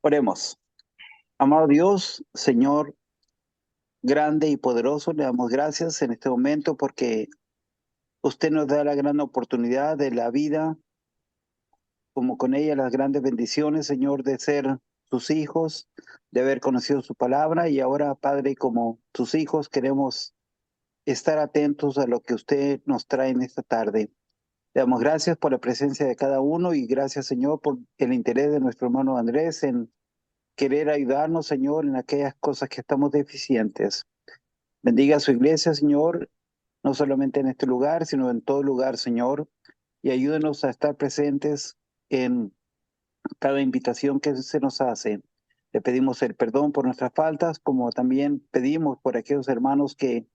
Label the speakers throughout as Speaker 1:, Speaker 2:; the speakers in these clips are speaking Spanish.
Speaker 1: Oremos. Amado Dios, Señor grande y poderoso, le damos gracias en este momento porque usted nos da la gran oportunidad de la vida, como con ella las grandes bendiciones, Señor, de ser sus hijos, de haber conocido su palabra y ahora, Padre, como sus hijos, queremos estar atentos a lo que usted nos trae en esta tarde. Le damos gracias por la presencia de cada uno y gracias, Señor, por el interés de nuestro hermano Andrés en querer ayudarnos, Señor, en aquellas cosas que estamos deficientes. Bendiga a su iglesia, Señor, no solamente en este lugar, sino en todo lugar, Señor, y ayúdenos a estar presentes en cada invitación que se nos hace. Le pedimos el perdón por nuestras faltas, como también pedimos por aquellos hermanos que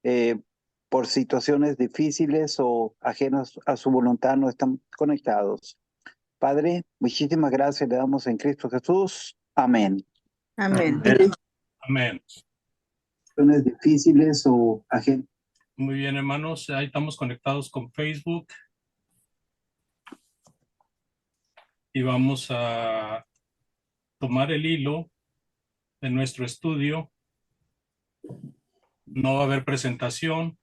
Speaker 1: eh, por situaciones difíciles o ajenas a su voluntad no están conectados. Padre, muchísimas gracias le damos en Cristo Jesús. Amén.
Speaker 2: Amén.
Speaker 3: Amén.
Speaker 1: Situaciones difíciles o ajenas.
Speaker 3: Muy bien, hermanos. Ahí estamos conectados con Facebook. Y vamos a tomar el hilo de nuestro estudio. No va a haber presentación.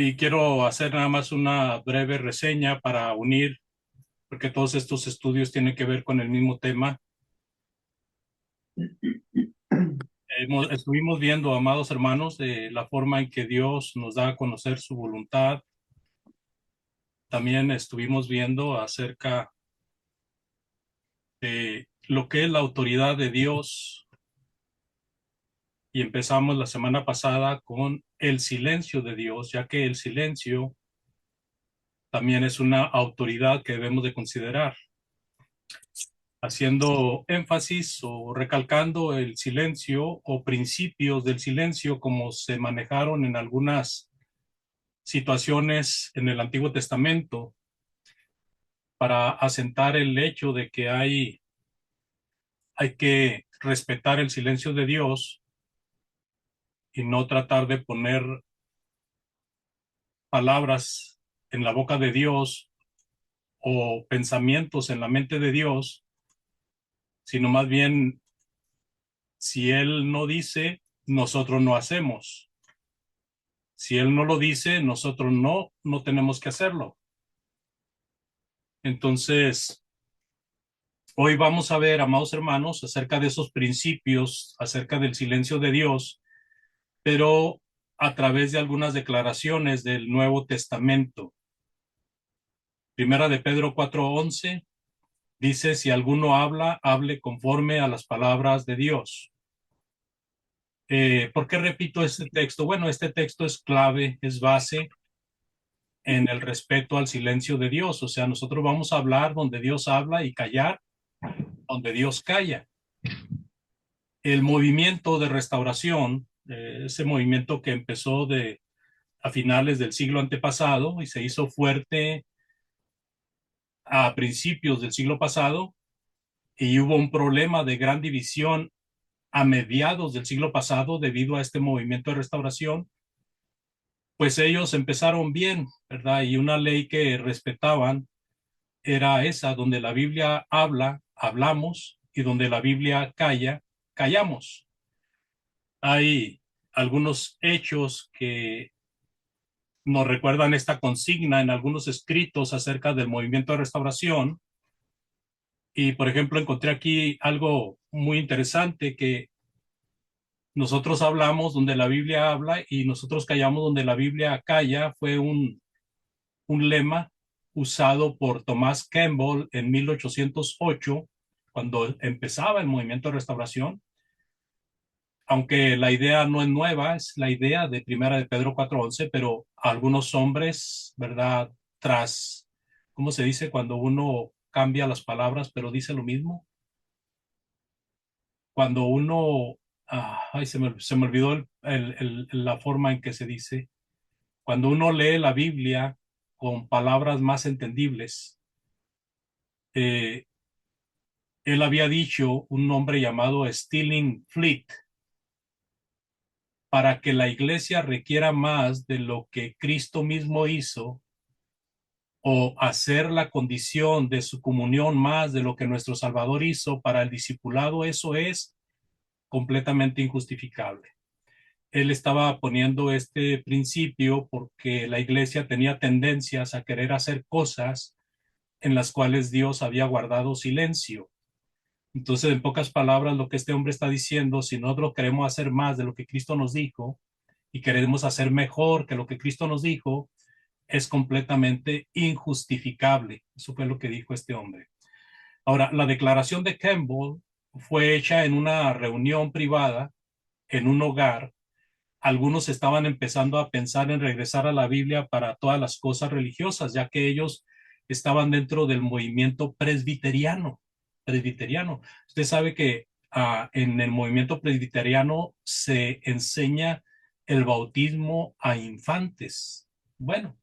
Speaker 3: Y quiero hacer nada más una breve reseña para unir, porque todos estos estudios tienen que ver con el mismo tema. Estuvimos viendo, amados hermanos, de la forma en que Dios nos da a conocer su voluntad. También estuvimos viendo acerca de lo que es la autoridad de Dios. Y empezamos la semana pasada con el silencio de Dios, ya que el silencio también es una autoridad que debemos de considerar, haciendo énfasis o recalcando el silencio o principios del silencio como se manejaron en algunas situaciones en el Antiguo Testamento para asentar el hecho de que hay que respetar el silencio de Dios y no tratar de poner palabras en la boca de Dios o pensamientos en la mente de Dios, sino más bien, si Él no dice, nosotros no hacemos. Si Él no lo dice, nosotros no tenemos que hacerlo. Entonces, hoy vamos a ver, amados hermanos, acerca de esos principios, acerca del silencio de Dios, pero a través de algunas declaraciones del Nuevo Testamento. Primera de Pedro 4:11 dice, si alguno habla, hable conforme a las palabras de Dios. ¿Por qué repito este texto? Bueno, este texto es clave, es base en el respeto al silencio de Dios. O sea, nosotros vamos a hablar donde Dios habla y callar donde Dios calla. El movimiento de restauración, ese movimiento que empezó a finales del siglo antepasado y se hizo fuerte a principios del siglo pasado, y hubo un problema de gran división a mediados del siglo pasado debido a este movimiento de restauración. Pues ellos empezaron bien, ¿verdad? Y una ley que respetaban era esa, donde la Biblia habla, hablamos, y donde la Biblia calla, callamos. Hay algunos hechos que nos recuerdan esta consigna en algunos escritos acerca del movimiento de restauración. Y, por ejemplo, encontré aquí algo muy interesante, que nosotros hablamos donde la Biblia habla y nosotros callamos donde la Biblia calla. Fue un lema usado por Thomas Campbell en 1808, cuando empezaba el movimiento de restauración. Aunque la idea no es nueva, es la idea de Primera de Pedro 4:11, pero algunos hombres, ¿verdad? ¿Cómo se dice cuando uno cambia las palabras pero dice lo mismo? Cuando uno, se me olvidó la forma en que se dice. Cuando uno lee la Biblia con palabras más entendibles, eh, él había dicho un nombre llamado Stilling Fleet, para que la iglesia requiera más de lo que Cristo mismo hizo, o hacer la condición de su comunión más de lo que nuestro Salvador hizo para el discipulado, eso es completamente injustificable. Él estaba poniendo este principio porque la iglesia tenía tendencias a querer hacer cosas en las cuales Dios había guardado silencio. Entonces, en pocas palabras, lo que este hombre está diciendo, si nosotros queremos hacer más de lo que Cristo nos dijo y queremos hacer mejor que lo que Cristo nos dijo, es completamente injustificable. Eso fue lo que dijo este hombre. Ahora, la declaración de Campbell fue hecha en una reunión privada, en un hogar. Algunos estaban empezando a pensar en regresar a la Biblia para todas las cosas religiosas, ya que ellos estaban dentro del movimiento presbiteriano. Presbiteriano. Usted sabe que en el movimiento presbiteriano se enseña el bautismo a infantes. Bueno,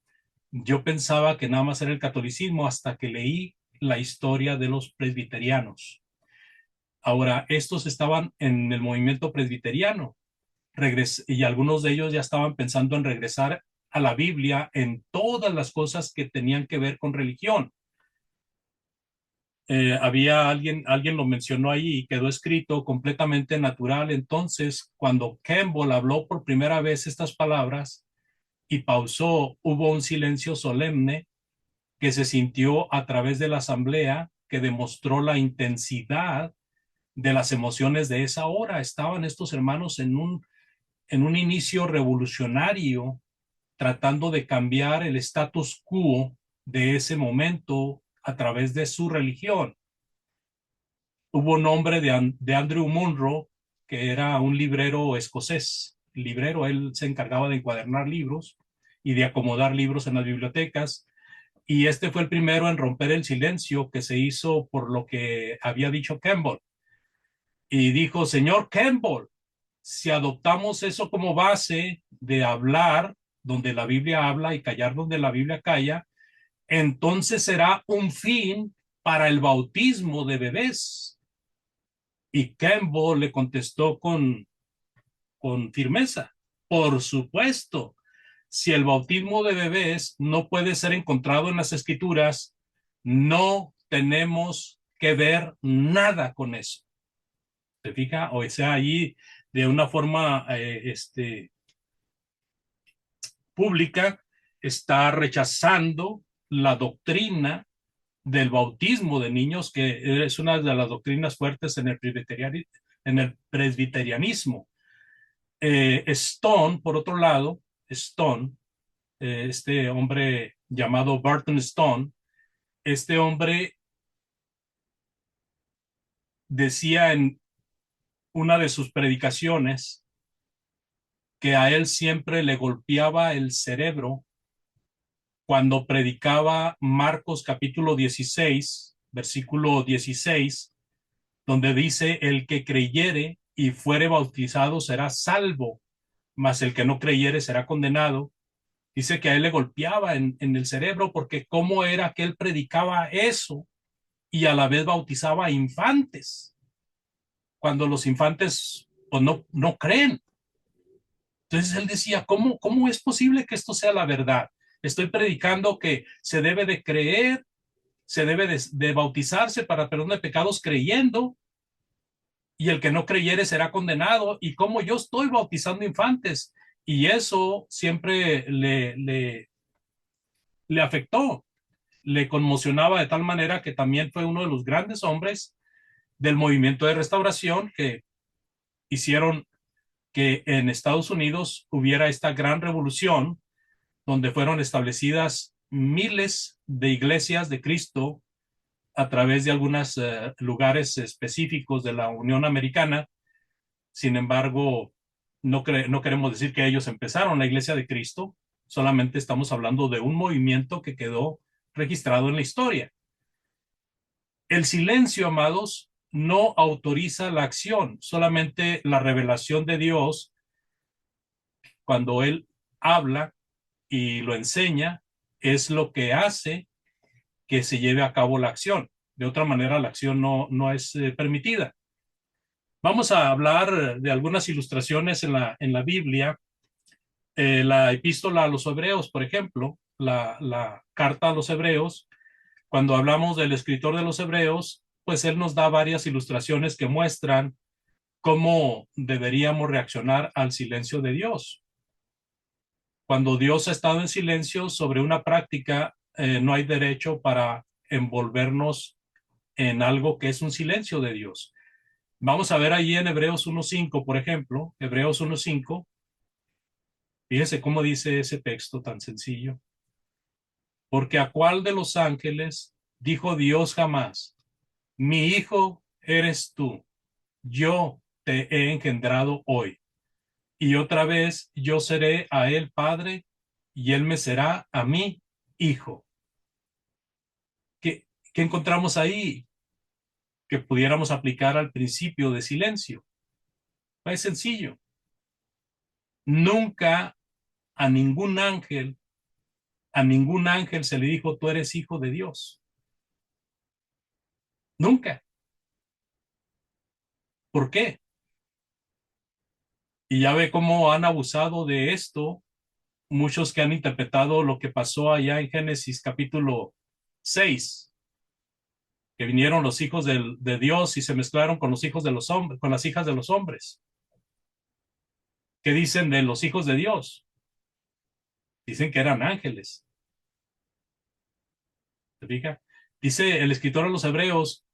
Speaker 3: yo pensaba que nada más era el catolicismo hasta que leí la historia de los presbiterianos. Ahora, estos estaban en el movimiento presbiteriano y algunos de ellos ya estaban pensando en regresar a la Biblia en todas las cosas que tenían que ver con religión. Había alguien lo mencionó ahí y quedó escrito completamente natural. Entonces, cuando Campbell habló por primera vez estas palabras y pausó, hubo un silencio solemne que se sintió a través de la asamblea, que demostró la intensidad de las emociones de esa hora. Estaban estos hermanos en un inicio revolucionario, tratando de cambiar el status quo de ese momento a través de su religión. Hubo un hombre de Andrew Munro, que era un librero escocés. Librero, él se encargaba de encuadernar libros y de acomodar libros en las bibliotecas. Y este fue el primero en romper el silencio que se hizo por lo que había dicho Campbell. Y dijo, señor Campbell, si adoptamos eso como base de hablar donde la Biblia habla y callar donde la Biblia calla, entonces será un fin para el bautismo de bebés. Y Campbell le contestó con firmeza, por supuesto, si el bautismo de bebés no puede ser encontrado en las escrituras, no tenemos que ver nada con eso. ¿Se fija? O sea, allí de una forma pública está rechazando la doctrina del bautismo de niños, que es una de las doctrinas fuertes en el presbiterianismo. Stone, por otro lado, Stone, este hombre llamado Barton Stone, este hombre decía en una de sus predicaciones que a él siempre le golpeaba el cerebro cuando predicaba Marcos capítulo 16, versículo 16, donde dice, el que creyere y fuere bautizado será salvo, mas el que no creyere será condenado. Dice que a él le golpeaba en el cerebro porque cómo era que él predicaba eso y a la vez bautizaba a infantes, cuando los infantes pues no creen. Entonces él decía, ¿cómo es posible que esto sea la verdad? Estoy predicando que se debe de creer, se debe de bautizarse para perdón de pecados creyendo, y el que no creyere será condenado, y como yo estoy bautizando infantes, y eso siempre le afectó, le conmocionaba de tal manera que también fue uno de los grandes hombres del movimiento de restauración que hicieron que en Estados Unidos hubiera esta gran revolución donde fueron establecidas miles de iglesias de Cristo a través de algunos lugares específicos de la Unión Americana. Sin embargo, no queremos decir que ellos empezaron la Iglesia de Cristo, solamente estamos hablando de un movimiento que quedó registrado en la historia. El silencio, amados, no autoriza la acción, solamente la revelación de Dios, cuando Él habla y lo enseña, es lo que hace que se lleve a cabo la acción. De otra manera, la acción no es permitida. Vamos a hablar de algunas ilustraciones en la Biblia. La epístola a los Hebreos, por ejemplo, la carta a los hebreos, cuando hablamos del escritor de los hebreos, pues él nos da varias ilustraciones que muestran cómo deberíamos reaccionar al silencio de Dios. Cuando Dios ha estado en silencio sobre una práctica, no hay derecho para envolvernos en algo que es un silencio de Dios. Vamos a ver ahí en Hebreos 1.5, por ejemplo, Hebreos 1.5. Fíjese cómo dice ese texto tan sencillo. Porque a cuál de los ángeles dijo Dios jamás, mi hijo eres tú, yo te he engendrado hoy. Y otra vez yo seré a él padre y él me será a mí hijo. ¿Qué encontramos ahí que pudiéramos aplicar al principio de silencio? Es sencillo. Nunca a ningún ángel, se le dijo, tú eres hijo de Dios. Nunca. ¿Por qué? Y ya ve cómo han abusado de esto muchos que han interpretado lo que pasó allá en Génesis capítulo 6, que vinieron los hijos de Dios y se mezclaron con los hijos de los hombres, con las hijas de los hombres. ¿Qué dicen de los hijos de Dios? Dicen que eran ángeles. ¿Se fija? Dice el escritor a los hebreos,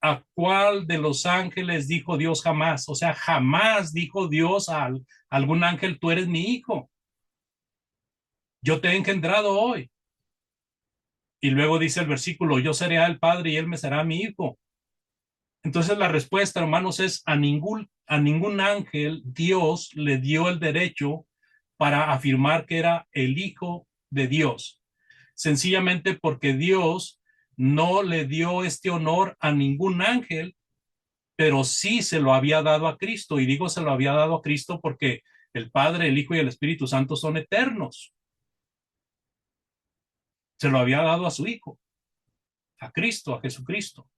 Speaker 3: ¿a cuál de los ángeles dijo Dios jamás? O sea, jamás dijo Dios a algún ángel, tú eres mi hijo. Yo te he engendrado hoy. Y luego dice el versículo, yo seré al padre y él me será mi hijo. Entonces la respuesta, hermanos, es a ningún ángel Dios le dio el derecho para afirmar que era el hijo de Dios. Sencillamente porque Dios no le dio este honor a ningún ángel, pero sí se lo había dado a Cristo. Y digo se lo había dado a Cristo porque el Padre, el Hijo y el Espíritu Santo son eternos. Se lo había dado a su Hijo, a Cristo, a Jesucristo.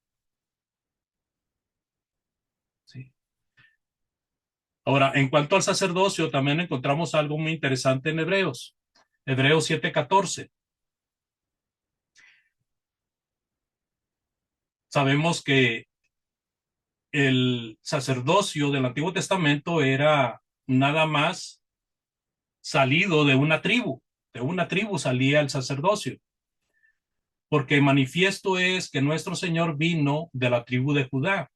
Speaker 3: ¿Sí? Ahora, en cuanto al sacerdocio, también encontramos algo muy interesante en Hebreos. Hebreos 7:14. Sabemos que el sacerdocio del Antiguo Testamento era nada más salido de una tribu. De una tribu salía el sacerdocio. Porque manifiesto es que nuestro Señor vino de la tribu de Judá.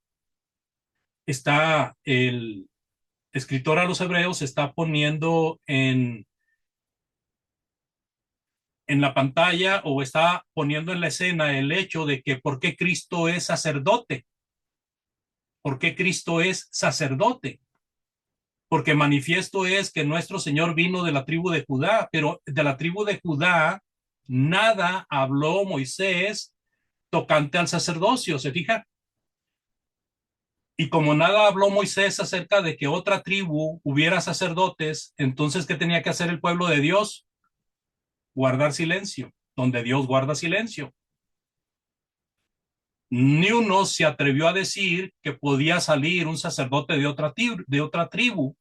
Speaker 3: Está el escritor a los Hebreos, está poniendo en la pantalla o está poniendo en la escena el hecho de que por qué Cristo es sacerdote. ¿Por qué Cristo es sacerdote? Porque manifiesto es que nuestro Señor vino de la tribu de Judá, pero de la tribu de Judá nada habló Moisés tocante al sacerdocio, ¿se fija? Y como nada habló Moisés acerca de que otra tribu hubiera sacerdotes, entonces, ¿qué tenía que hacer el pueblo de Dios? Guardar silencio, donde Dios guarda silencio. Ni uno se atrevió a decir que podía salir un sacerdote de otra tribu,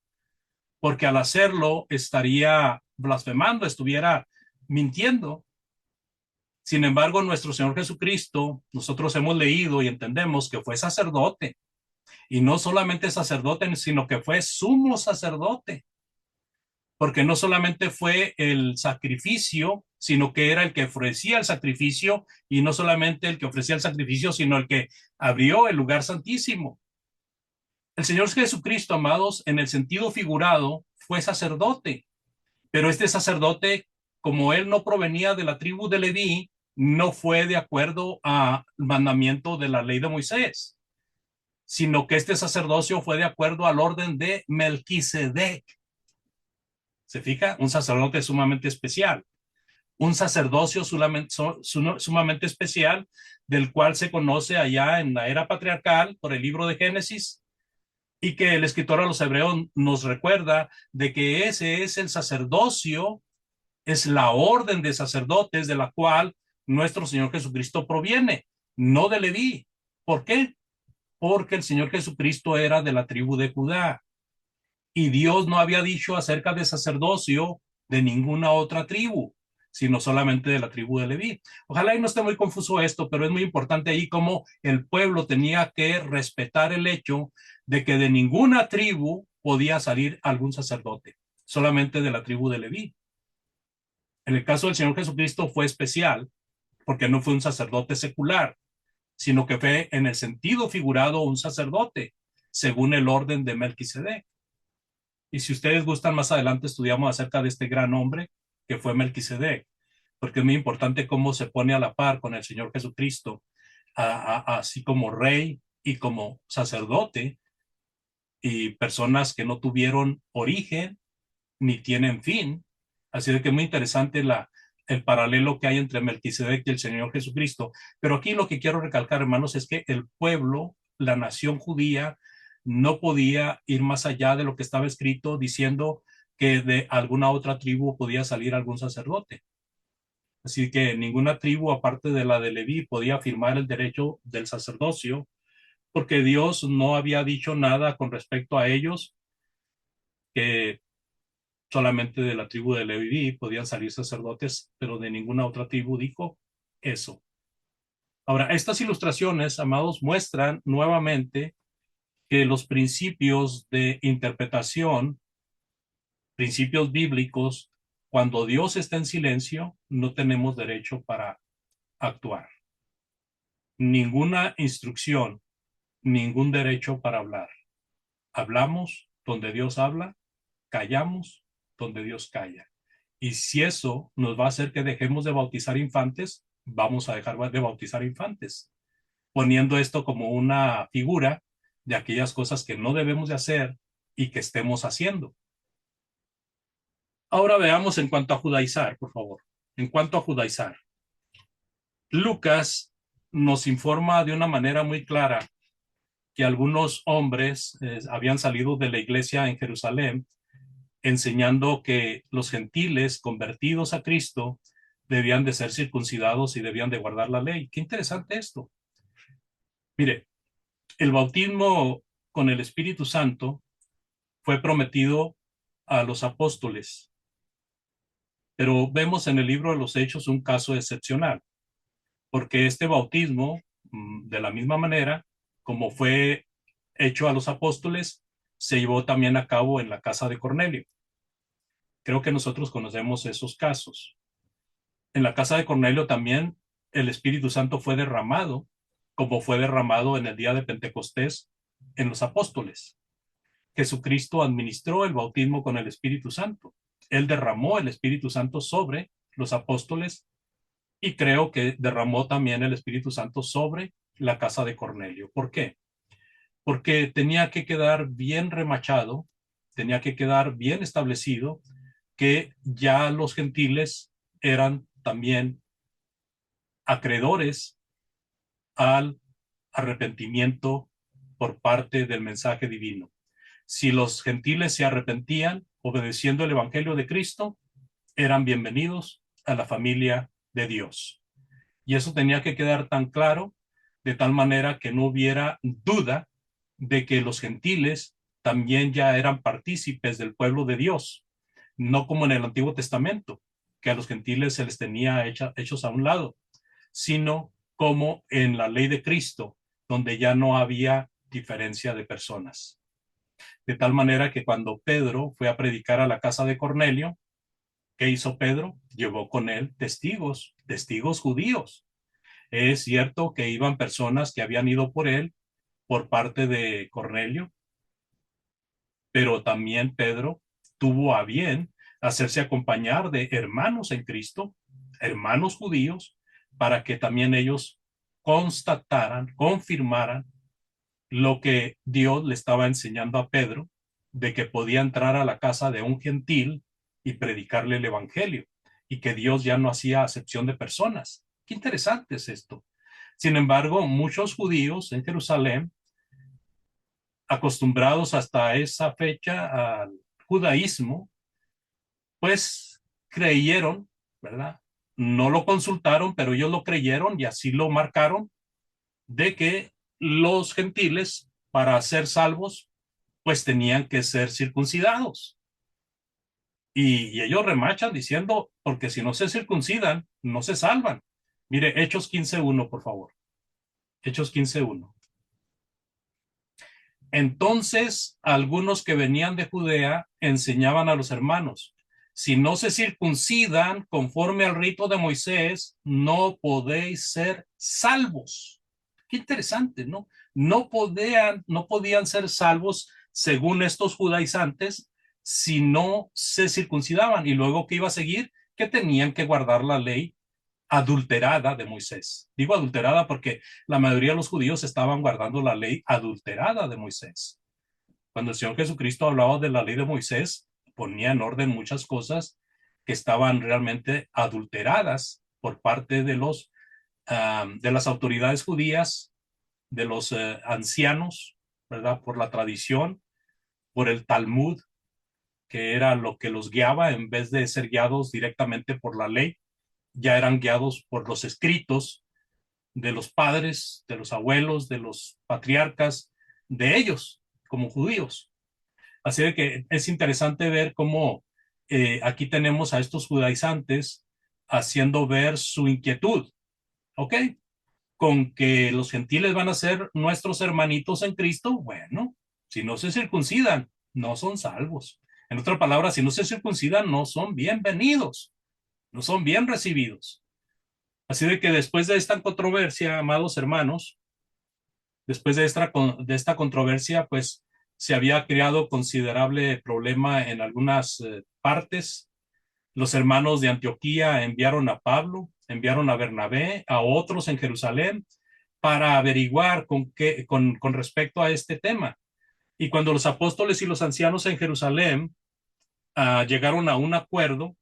Speaker 3: porque al hacerlo estaría blasfemando, estuviera mintiendo. Sin embargo, nuestro Señor Jesucristo, nosotros hemos leído y entendemos que fue sacerdote, y no solamente sacerdote, sino que fue sumo sacerdote, porque no solamente fue el sacrificio, sino que era el que ofrecía el sacrificio, y no solamente el que ofrecía el sacrificio, sino el que abrió el lugar santísimo. El Señor Jesucristo, amados, en el sentido figurado, fue sacerdote, pero este sacerdote, como él no provenía de la tribu de Leví, no fue de acuerdo al mandamiento de la ley de Moisés, sino que este sacerdocio fue de acuerdo al orden de Melquisedec. ¿Se fija? Un sacerdote sumamente especial. Un sacerdocio sumamente especial, del cual se conoce allá en la era patriarcal por el libro de Génesis, y que el escritor a los hebreos nos recuerda de que ese es el sacerdocio, es la orden de sacerdotes de la cual nuestro Señor Jesucristo proviene, no de Leví. ¿Por qué? Porque el Señor Jesucristo era de la tribu de Judá y Dios no había dicho acerca de sacerdocio de ninguna otra tribu. sino solamente de la tribu de Leví. Ojalá y no esté muy confuso esto, pero es muy importante ahí cómo el pueblo tenía que respetar el hecho de que de ninguna tribu podía salir algún sacerdote, solamente de la tribu de Leví. En el caso del Señor Jesucristo fue especial porque no fue un sacerdote secular, sino que fue en el sentido figurado un sacerdote, según el orden de Melquisedec. Y si ustedes gustan, más adelante estudiamos acerca de este gran hombre que fue Melquisedec, porque es muy importante cómo se pone a la par con el Señor Jesucristo, así como rey y como sacerdote, y personas que no tuvieron origen ni tienen fin. Así de que es muy interesante el paralelo que hay entre Melquisedec y el Señor Jesucristo. Pero aquí lo que quiero recalcar, hermanos, es que el pueblo, la nación judía, no podía ir más allá de lo que estaba escrito diciendo que de alguna otra tribu podía salir algún sacerdote. Así que ninguna tribu, aparte de la de Leví, podía afirmar el derecho del sacerdocio, porque Dios no había dicho nada con respecto a ellos, que solamente de la tribu de Leví podían salir sacerdotes, pero de ninguna otra tribu dijo eso. Ahora, estas ilustraciones, amados, muestran nuevamente que los principios de interpretación, principios bíblicos, cuando Dios está en silencio, no tenemos derecho para actuar. Ninguna instrucción, ningún derecho para hablar. Hablamos donde Dios habla, callamos donde Dios calla. Y si eso nos va a hacer que dejemos de bautizar infantes, vamos a dejar de bautizar infantes, poniendo esto como una figura de aquellas cosas que no debemos de hacer y que estemos haciendo. Ahora veamos en cuanto a judaizar, por favor. En cuanto a judaizar, Lucas nos informa de una manera muy clara que algunos hombres habían salido de la iglesia en Jerusalén enseñando que los gentiles convertidos a Cristo debían de ser circuncidados y debían de guardar la ley. Qué interesante esto. Mire, el bautismo con el Espíritu Santo fue prometido a los apóstoles, pero vemos en el libro de los Hechos un caso excepcional, porque este bautismo, de la misma manera como fue hecho a los apóstoles, se llevó también a cabo en la casa de Cornelio. Creo que nosotros conocemos esos casos. En la casa de Cornelio también el Espíritu Santo fue derramado, como fue derramado en el día de Pentecostés en los apóstoles. Jesucristo administró el bautismo con el Espíritu Santo. Él derramó el Espíritu Santo sobre los apóstoles y creo que derramó también el Espíritu Santo sobre la casa de Cornelio. ¿Por qué? Porque tenía que quedar bien remachado, tenía que quedar bien establecido que ya los gentiles eran también acreedores al arrepentimiento por parte del mensaje divino. Si los gentiles se arrepentían obedeciendo el evangelio de Cristo, eran bienvenidos a la familia de Dios. Y eso tenía que quedar tan claro, de tal manera que no hubiera duda de que los gentiles también ya eran partícipes del pueblo de Dios, no como en el Antiguo Testamento, que a los gentiles se les tenía hechos a un lado, sino como en la ley de Cristo, donde ya no había diferencia de personas. De tal manera que cuando Pedro fue a predicar a la casa de Cornelio, ¿qué hizo Pedro? Llevó con él testigos, testigos judíos. Es cierto que iban personas que habían ido por él por parte de Cornelio, pero también Pedro tuvo a bien hacerse acompañar de hermanos en Cristo, hermanos judíos, para que también ellos constataran, confirmaran lo que Dios le estaba enseñando a Pedro, de que podía entrar a la casa de un gentil y predicarle el evangelio, y que Dios ya no hacía acepción de personas. Qué interesante es esto. Sin embargo, muchos judíos en Jerusalén, acostumbrados hasta esa fecha al judaísmo, pues creyeron, ¿verdad? No lo consultaron, pero ellos lo creyeron y así lo marcaron, de que los gentiles, para ser salvos, pues tenían que ser circuncidados. Y ellos remachan diciendo, porque si no se circuncidan, no se salvan. Mire, Hechos 15:1, por favor. Hechos 15:1. Entonces, algunos que venían de Judea enseñaban a los hermanos, si no se circuncidan conforme al rito de Moisés, no podéis ser salvos. Qué interesante, ¿no? No podían ser salvos según estos judaizantes si no se circuncidaban. Y luego, ¿qué iba a seguir? Que tenían que guardar la ley adulterada de Moisés. Digo adulterada porque la mayoría de los judíos estaban guardando la ley adulterada de Moisés. Cuando el Señor Jesucristo hablaba de la ley de Moisés, ponía en orden muchas cosas que estaban realmente adulteradas por parte de las autoridades judías, de los ancianos, ¿verdad? Por la tradición, por el Talmud, que era lo que los guiaba en vez de ser guiados directamente por la ley, ya eran guiados por los escritos de los padres, de los abuelos, de los patriarcas, de ellos como judíos. Así de que es interesante ver cómo aquí tenemos a estos judaizantes haciendo ver su inquietud, ¿ok? Con que los gentiles van a ser nuestros hermanitos en Cristo, bueno, si no se circuncidan, no son salvos. En otras palabras, si no se circuncidan, no son bienvenidos, no son bien recibidos. Así de que después de esta controversia, amados hermanos, después de esta controversia, pues se había creado considerable problema en algunas partes. Los hermanos de Antioquía enviaron a Pablo, enviaron a Bernabé, a otros en Jerusalén, para averiguar con respecto a este tema. Y cuando los apóstoles y los ancianos en Jerusalén llegaron a un acuerdo,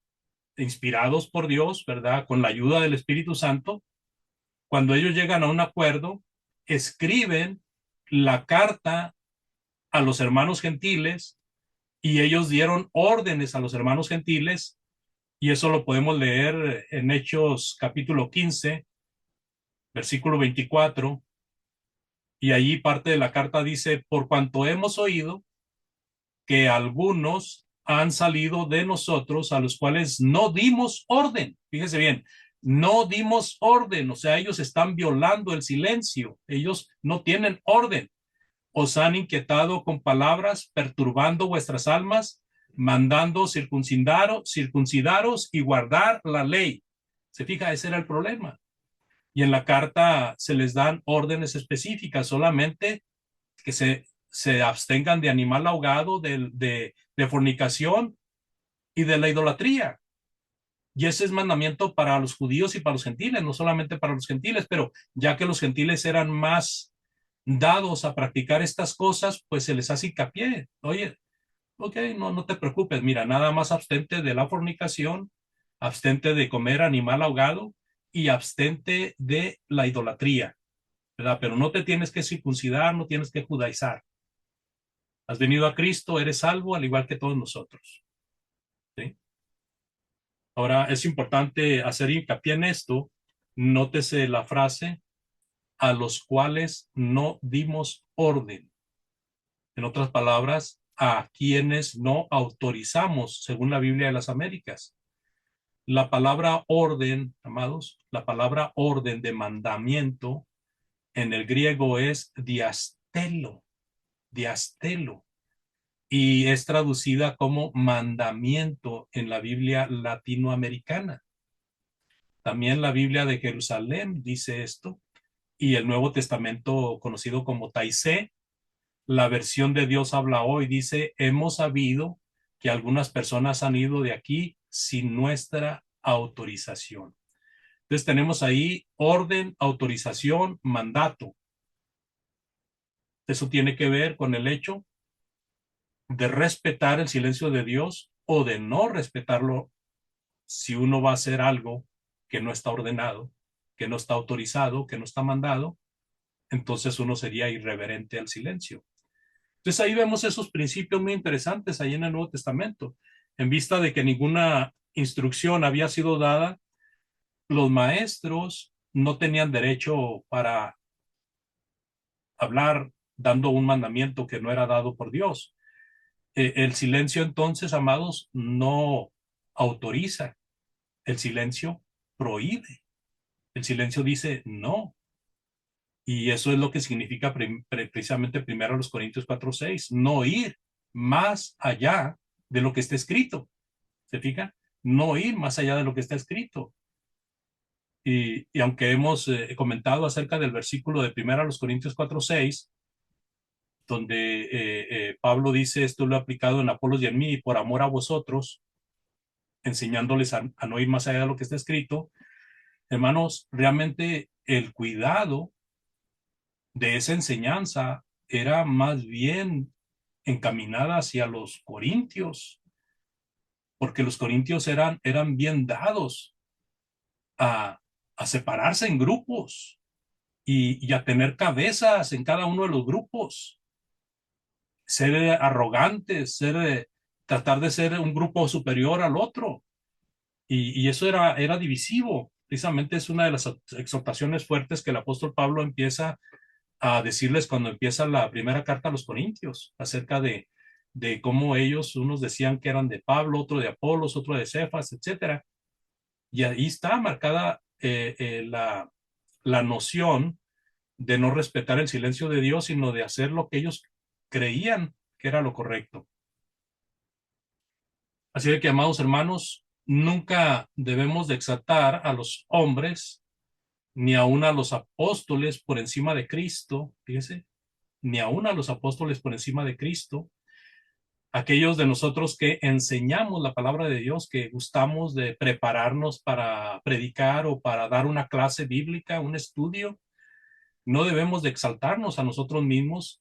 Speaker 3: inspirados por Dios, ¿verdad? Con la ayuda del Espíritu Santo, cuando ellos llegan a un acuerdo, escriben la carta a los hermanos gentiles y ellos dieron órdenes a los hermanos gentiles, y eso lo podemos leer en Hechos capítulo 15, versículo 24, y allí parte de la carta dice, por cuanto hemos oído que algunos han salido de nosotros a los cuales no dimos orden. Fíjese bien, no dimos orden, o sea, ellos están violando el silencio, ellos no tienen orden. Os han inquietado con palabras, perturbando vuestras almas, mandando circuncidaros y guardar la ley. Se fija, ese era el problema. Y en la carta se les dan órdenes específicas, solamente que se abstengan de animal ahogado, de fornicación y de la idolatría. Y ese es mandamiento para los judíos y para los gentiles, no solamente para los gentiles, pero ya que los gentiles eran más dados a practicar estas cosas, pues se les hace hincapié. Oye, ok, no te preocupes, mira, nada más abstente de la fornicación, abstente de comer animal ahogado y abstente de la idolatría, ¿verdad? Pero no te tienes que circuncidar, no tienes que judaizar. Has venido a Cristo, eres salvo, al igual que todos nosotros. ¿Sí? Ahora, es importante hacer hincapié en esto. Nótese la frase, a los cuales no dimos orden. En otras palabras, a quienes no autorizamos, según la Biblia de las Américas. La palabra orden, amados, la palabra orden de mandamiento en el griego es diastelo, diastelo, y es traducida como mandamiento en la Biblia latinoamericana. También la Biblia de Jerusalén dice esto, y el Nuevo Testamento conocido como Taizé, la versión de Dios habla hoy, dice, hemos sabido que algunas personas han ido de aquí sin nuestra autorización. Entonces tenemos ahí orden, autorización, mandato. Eso tiene que ver con el hecho de respetar el silencio de Dios o de no respetarlo si uno va a hacer algo que no está ordenado, que no está autorizado, que no está mandado. Entonces uno sería irreverente al silencio. Entonces ahí vemos esos principios muy interesantes ahí en el Nuevo Testamento. En vista de que ninguna instrucción había sido dada, los maestros no tenían derecho para hablar dando un mandamiento que no era dado por Dios. El silencio entonces, amados, no autoriza. El silencio prohíbe. El silencio dice no. Y eso es lo que significa precisamente primero los Corintios 4:6, no ir más allá de lo que está escrito. ¿Se fijan? No ir más allá de lo que está escrito. Y aunque hemos comentado acerca del versículo de primero a los Corintios 4:6, donde Pablo dice, esto lo he aplicado en Apolos y en mí, por amor a vosotros, enseñándoles a no ir más allá de lo que está escrito. Hermanos, realmente el cuidado de esa enseñanza era más bien encaminada hacia los corintios, porque los corintios eran bien dados a, a separarse en grupos y a tener cabezas en cada uno de los grupos, ser arrogantes, tratar de ser un grupo superior al otro. Y eso era divisivo. Precisamente es una de las exhortaciones fuertes que el apóstol Pablo empieza a decirles cuando empieza la primera carta a los Corintios, acerca de cómo ellos, unos decían que eran de Pablo, otro de Apolos, otro de Cefas, etcétera. Y ahí está marcada la noción de no respetar el silencio de Dios, sino de hacer lo que ellos creían que era lo correcto. Así de que, amados hermanos, nunca debemos de exaltar a los hombres, ni aun a los apóstoles por encima de Cristo, fíjese, ni aun a los apóstoles por encima de Cristo. Aquellos de nosotros que enseñamos la palabra de Dios, que gustamos de prepararnos para predicar o para dar una clase bíblica, un estudio, no debemos de exaltarnos a nosotros mismos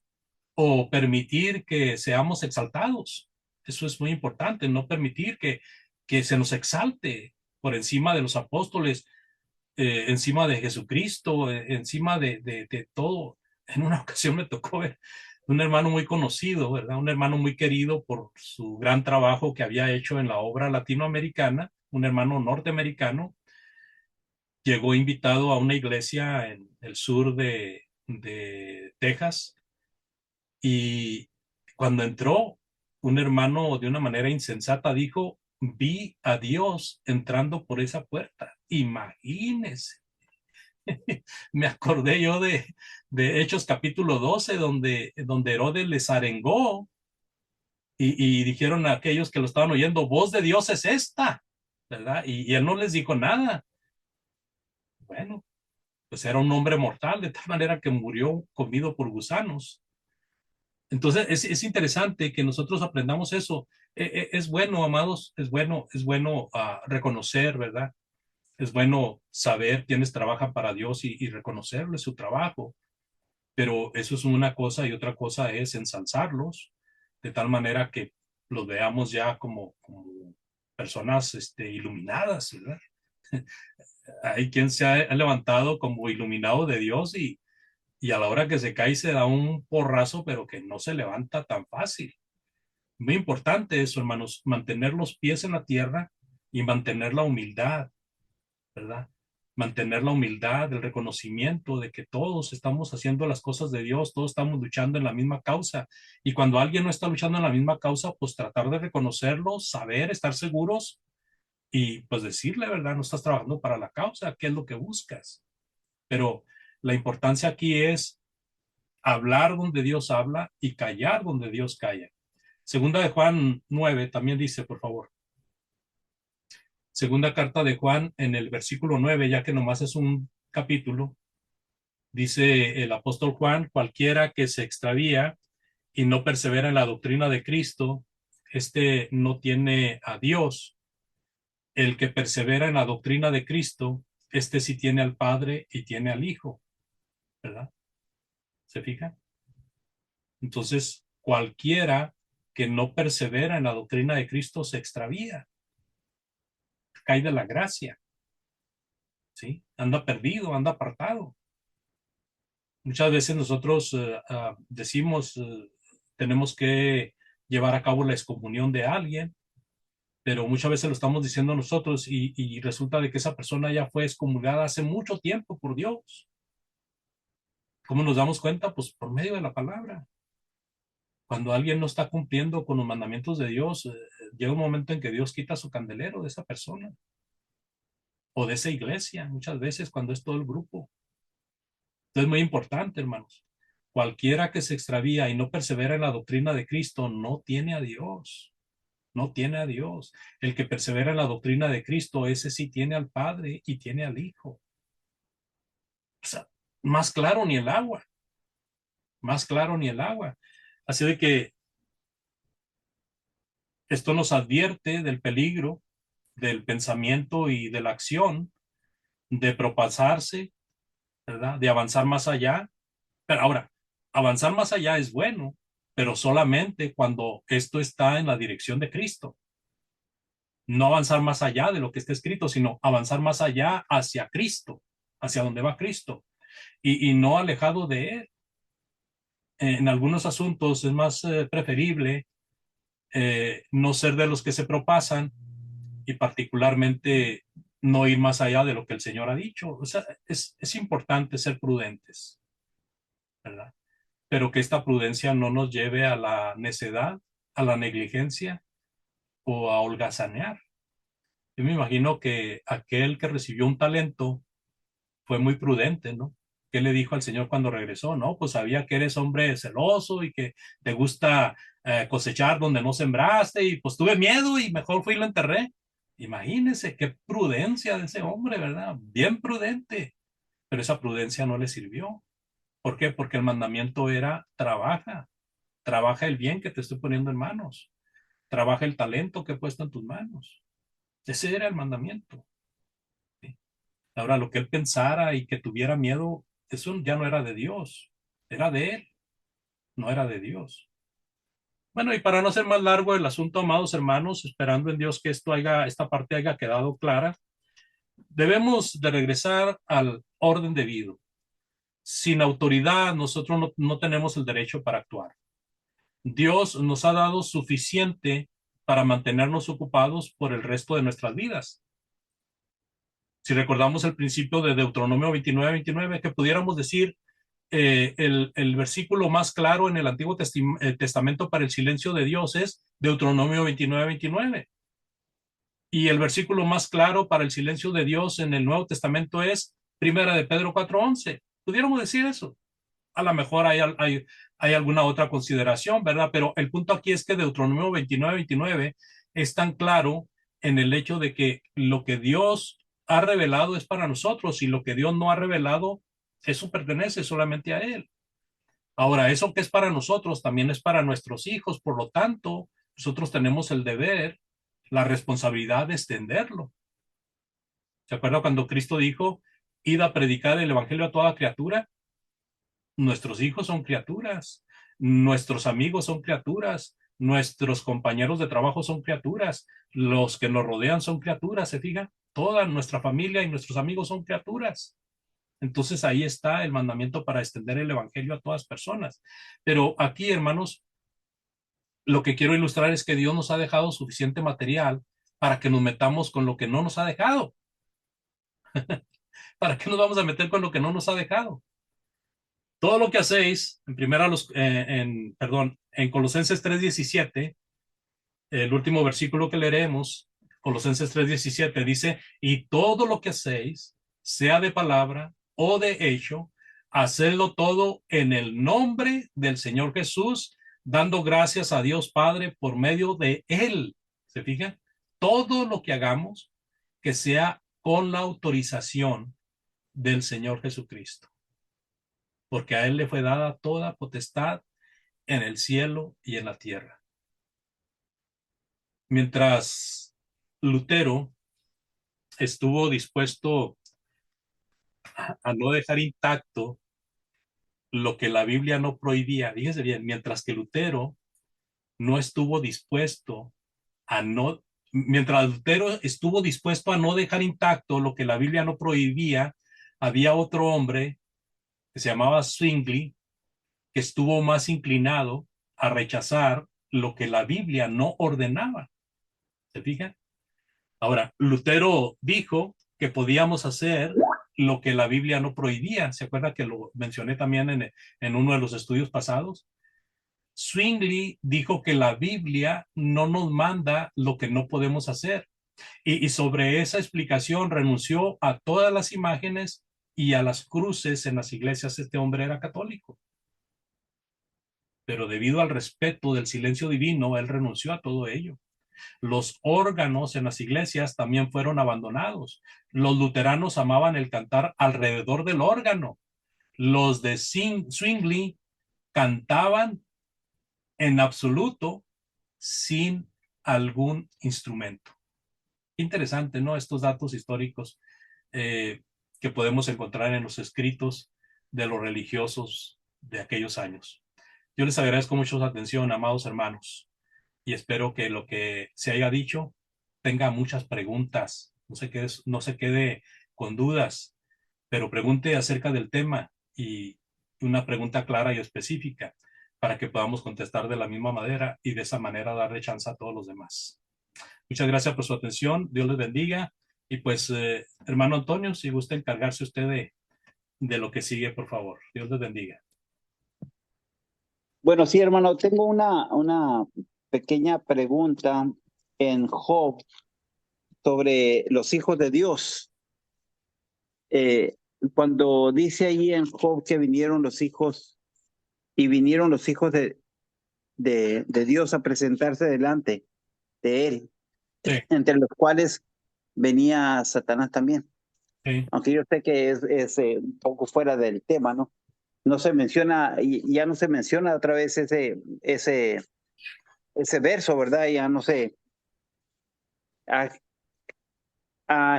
Speaker 3: o permitir que seamos exaltados. Eso es muy importante, no permitir que se nos exalte por encima de los apóstoles, encima de Jesucristo, encima de todo. En una ocasión me tocó ver un hermano muy conocido, ¿verdad? Un hermano muy querido por su gran trabajo que había hecho en la obra latinoamericana, un hermano norteamericano, llegó invitado a una iglesia en el sur de Texas y cuando entró, un hermano de una manera insensata dijo, vi a Dios entrando por esa puerta. Imagínese. Me acordé yo de Hechos capítulo 12, donde Herodes les arengó y dijeron a aquellos que lo estaban oyendo, voz de Dios es esta, ¿verdad? Y él no les dijo nada. Bueno, pues era un hombre mortal, de tal manera que murió comido por gusanos. Entonces es interesante que nosotros aprendamos eso. Es bueno, amados, es bueno reconocer, ¿verdad? Es bueno saber quiénes trabajan para Dios y reconocerle su trabajo, pero eso es una cosa y otra cosa es ensalzarlos de tal manera que los veamos ya como personas iluminadas, ¿verdad? Hay quien se ha levantado como iluminado de Dios y a la hora que se cae se da un porrazo, pero que no se levanta tan fácil. Muy importante eso, hermanos, mantener los pies en la tierra y mantener la humildad, ¿verdad? Mantener la humildad, el reconocimiento de que todos estamos haciendo las cosas de Dios, todos estamos luchando en la misma causa. Y cuando alguien no está luchando en la misma causa, pues tratar de reconocerlo, saber, estar seguros y pues decirle, ¿verdad? No estás trabajando para la causa, ¿qué es lo que buscas? Pero la importancia aquí es hablar donde Dios habla y callar donde Dios calla. Segunda de Juan 9 también dice, por favor. Segunda carta de Juan en el versículo 9, ya que nomás es un capítulo, dice el apóstol Juan, cualquiera que se extravía y no persevera en la doctrina de Cristo, este no tiene a Dios. El que persevera en la doctrina de Cristo, este sí tiene al Padre y tiene al Hijo, ¿verdad? ¿Se fija? Entonces, cualquiera que no persevera en la doctrina de Cristo se extravía, cae de la gracia, ¿sí? Anda perdido, anda apartado. Muchas veces nosotros decimos, tenemos que llevar a cabo la excomunión de alguien, pero muchas veces lo estamos diciendo nosotros y resulta de que esa persona ya fue excomulgada hace mucho tiempo por Dios. ¿Cómo nos damos cuenta? Pues por medio de la palabra. Cuando alguien no está cumpliendo con los mandamientos de Dios, llega un momento en que Dios quita su candelero de esa persona. o de esa iglesia, muchas veces cuando es todo el grupo. Entonces es muy importante, hermanos. Cualquiera que se extravía y no persevera en la doctrina de Cristo no tiene a Dios. No tiene a Dios. El que persevera en la doctrina de Cristo, ese sí tiene al Padre y tiene al Hijo. O sea, más claro ni el agua. Más claro ni el agua. Así de que esto nos advierte del peligro del pensamiento y de la acción, de propasarse, ¿verdad? De avanzar más allá. Pero ahora, avanzar más allá es bueno, pero solamente cuando esto está en la dirección de Cristo. No avanzar más allá de lo que está escrito, sino avanzar más allá hacia Cristo, hacia donde va Cristo, y no alejado de Él. En algunos asuntos es más preferible no ser de los que se propasan y particularmente no ir más allá de lo que el Señor ha dicho. O sea, es importante ser prudentes, ¿verdad? Pero que esta prudencia no nos lleve a la necedad, a la negligencia o a holgazanear. Yo me imagino que aquel que recibió un talento fue muy prudente, ¿no? ¿Qué le dijo al Señor cuando regresó? No, pues sabía que eres hombre celoso y que te gusta cosechar donde no sembraste y pues tuve miedo y mejor fui y lo enterré. Imagínese qué prudencia de ese hombre, ¿verdad? Bien prudente, pero esa prudencia no le sirvió. ¿Por qué? Porque el mandamiento era trabaja el bien que te estoy poniendo en manos, trabaja el talento que he puesto en tus manos. Ese era el mandamiento. ¿Sí? Ahora, lo que él pensara y que tuviera miedo, eso ya no era de Dios, era de él, no era de Dios. Bueno, y para no hacer más largo el asunto, amados hermanos, esperando en Dios que esta parte haya quedado clara, debemos de regresar al orden debido. Sin autoridad, nosotros no tenemos el derecho para actuar. Dios nos ha dado suficiente para mantenernos ocupados por el resto de nuestras vidas. Si recordamos el principio de Deuteronomio 29:29, que pudiéramos decir el versículo más claro en el Antiguo Testamento para el silencio de Dios es Deuteronomio 29:29. Y el versículo más claro para el silencio de Dios en el Nuevo Testamento es Primera de Pedro 4:11. Pudiéramos decir eso. A lo mejor hay alguna otra consideración, ¿verdad? Pero el punto aquí es que Deuteronomio 29:29 es tan claro en el hecho de que lo que Dios ha revelado es para nosotros y lo que Dios no ha revelado, eso pertenece solamente a Él. Ahora, eso que es para nosotros también es para nuestros hijos, por lo tanto, nosotros tenemos el deber, la responsabilidad de extenderlo. ¿Se acuerda cuando Cristo dijo, id a predicar el evangelio a toda criatura? Nuestros hijos son criaturas, nuestros amigos son criaturas, nuestros compañeros de trabajo son criaturas, los que nos rodean son criaturas, ¿se fija? Toda nuestra familia y nuestros amigos son criaturas. Entonces ahí está el mandamiento para extender el evangelio a todas personas. Pero aquí, hermanos, lo que quiero ilustrar es que Dios nos ha dejado suficiente material para que nos metamos con lo que no nos ha dejado. ¿Para qué nos vamos a meter con lo que no nos ha dejado? Todo lo que hacéis, en Colosenses 3:17, el último versículo que leeremos, Colosenses 3:17 dice, y todo lo que hacéis, sea de palabra o de hecho, hacedlo todo en el nombre del Señor Jesús, dando gracias a Dios Padre por medio de Él. ¿Se fijan? Todo lo que hagamos, que sea con la autorización del Señor Jesucristo, porque a Él le fue dada toda potestad en el cielo y en la tierra. Mientras Lutero estuvo dispuesto a no dejar intacto lo que la Biblia no prohibía, fíjese bien, mientras que Lutero no estuvo dispuesto a no, mientras Lutero estuvo dispuesto a no dejar intacto lo que la Biblia no prohibía, había otro hombre que se llamaba Zwingli, que estuvo más inclinado a rechazar lo que la Biblia no ordenaba. ¿Se fijan? Ahora, Lutero dijo que podíamos hacer lo que la Biblia no prohibía. ¿Se acuerda que lo mencioné también en uno de los estudios pasados? Zwingli dijo que la Biblia no nos manda lo que no podemos hacer, Y sobre esa explicación renunció a todas las imágenes y a las cruces en las iglesias. Este hombre era católico, pero debido al respeto del silencio divino, él renunció a todo ello. Los órganos en las iglesias también fueron abandonados. Los luteranos amaban el cantar alrededor del órgano. Los de Zwingli cantaban en absoluto sin algún instrumento. Interesante, ¿no? Estos datos históricos que podemos encontrar en los escritos de los religiosos de aquellos años. Yo les agradezco mucho su atención, amados hermanos, y espero que lo que se haya dicho tenga muchas preguntas, no se quede con dudas, pero pregunte acerca del tema y una pregunta clara y específica para que podamos contestar de la misma manera y de esa manera darle chance a todos los demás. Muchas gracias por su atención. Dios les bendiga. Y pues, hermano Antonio, si gusta encargarse usted de lo que sigue, por favor. Dios les bendiga.
Speaker 1: Bueno, sí, hermano, tengo una pequeña pregunta en Job sobre los hijos de Dios. Cuando dice ahí en Job que vinieron los hijos de Dios a presentarse delante de él,
Speaker 3: Sí,
Speaker 1: entre los cuales venía Satanás también.
Speaker 3: sí.
Speaker 1: Aunque yo sé que es un poco fuera del tema, ¿no? No se menciona, y ya no se menciona otra vez ese verso, ¿verdad? Ya no sé. A-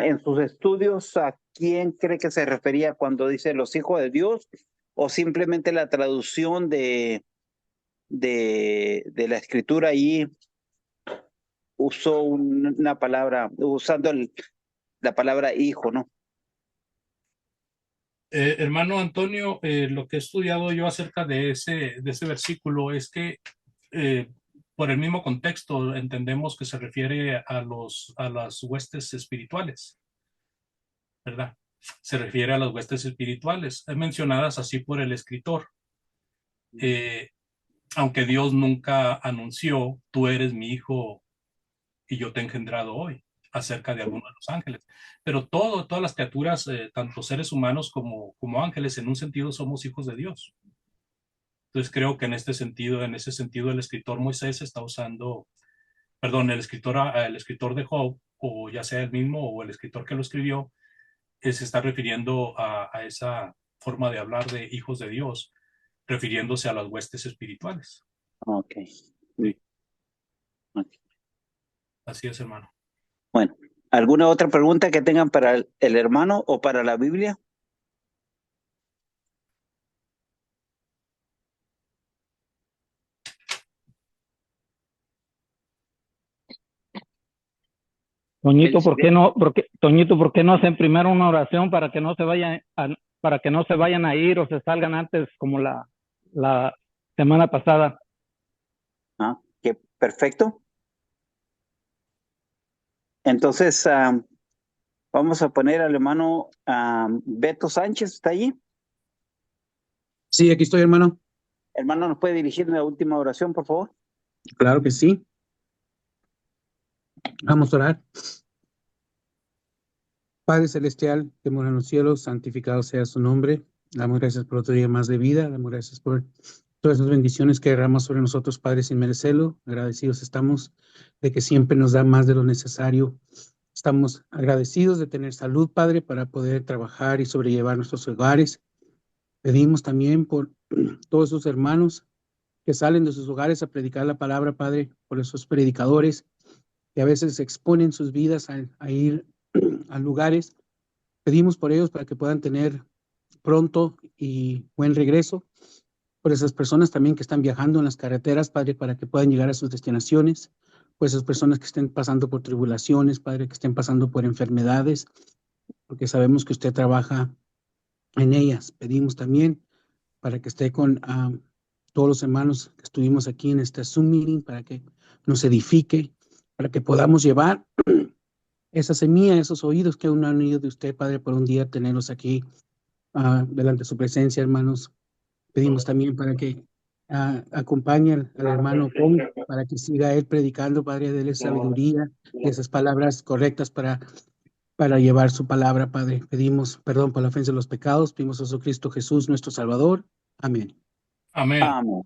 Speaker 1: en sus estudios, ¿a quién cree que se refería cuando dice los hijos de Dios? ¿O simplemente la traducción de la escritura ahí usó una palabra, usando la palabra hijo, ¿no?
Speaker 3: Hermano Antonio, lo que he estudiado yo acerca de ese versículo es que eh, por el mismo contexto entendemos que se refiere a las huestes espirituales, ¿verdad? Se refiere a las huestes espirituales, mencionadas así por el escritor. Eh, Aunque Dios nunca anunció, tú eres mi hijo y yo te he engendrado hoy, acerca de algunos de los ángeles. Pero todas las criaturas, tanto seres humanos como ángeles, en un sentido somos hijos de Dios. Entonces creo que en ese sentido, el escritor Moisés está usando, perdón, el escritor de Job, o ya sea el mismo o el escritor que lo escribió, se está refiriendo a esa forma de hablar de hijos de Dios, refiriéndose a las huestes espirituales.
Speaker 1: Ok.
Speaker 3: Sí,
Speaker 1: Ok.
Speaker 3: así es, hermano.
Speaker 1: Bueno, ¿alguna otra pregunta que tengan para el hermano o para la Biblia?
Speaker 2: Toñito,
Speaker 1: Felicidades.
Speaker 2: Toñito, ¿por qué no hacen primero una oración para que no se para que no se vayan a ir o se salgan antes como la semana pasada?
Speaker 1: Ah, qué perfecto. Entonces, vamos a poner al hermano Beto Sánchez, ¿está allí?
Speaker 4: Sí, aquí estoy, hermano.
Speaker 1: Hermano, ¿nos puede dirigir la última oración, por favor?
Speaker 4: Claro que sí. Vamos a orar. Padre Celestial, que mora en los cielos, santificado sea su nombre. Damos gracias por otro día más de vida. Damos gracias por todas las bendiciones que derrama sobre nosotros, Padre, sin merecerlo. Agradecidos estamos de que siempre nos da más de lo necesario. Estamos agradecidos de tener salud, Padre, para poder trabajar y sobrellevar nuestros hogares. Pedimos también por todos sus hermanos que salen de sus hogares a predicar la palabra, Padre, por esos predicadores que a veces exponen sus vidas a ir a lugares. Pedimos por ellos para que puedan tener pronto y buen regreso. Por esas personas también que están viajando en las carreteras, Padre, para que puedan llegar a sus destinaciones. Por esas personas que estén pasando por tribulaciones, Padre, que estén pasando por enfermedades, porque sabemos que usted trabaja en ellas. Pedimos también para que esté con todos los hermanos que estuvimos aquí en este Zoom meeting, para que nos edifique, para que podamos llevar esa semilla, esos oídos que aún no han oído de usted, Padre, por un día tenerlos aquí delante de su presencia, hermanos. Pedimos también para que Acompaña al hermano Pong para que siga él predicando, Padre, déle sabiduría y esas palabras correctas para llevar su palabra, Padre. Pedimos perdón por la ofensa de los pecados, pedimos a Jesucristo Jesús, nuestro Salvador. Amén.
Speaker 3: Amén.
Speaker 1: Amén.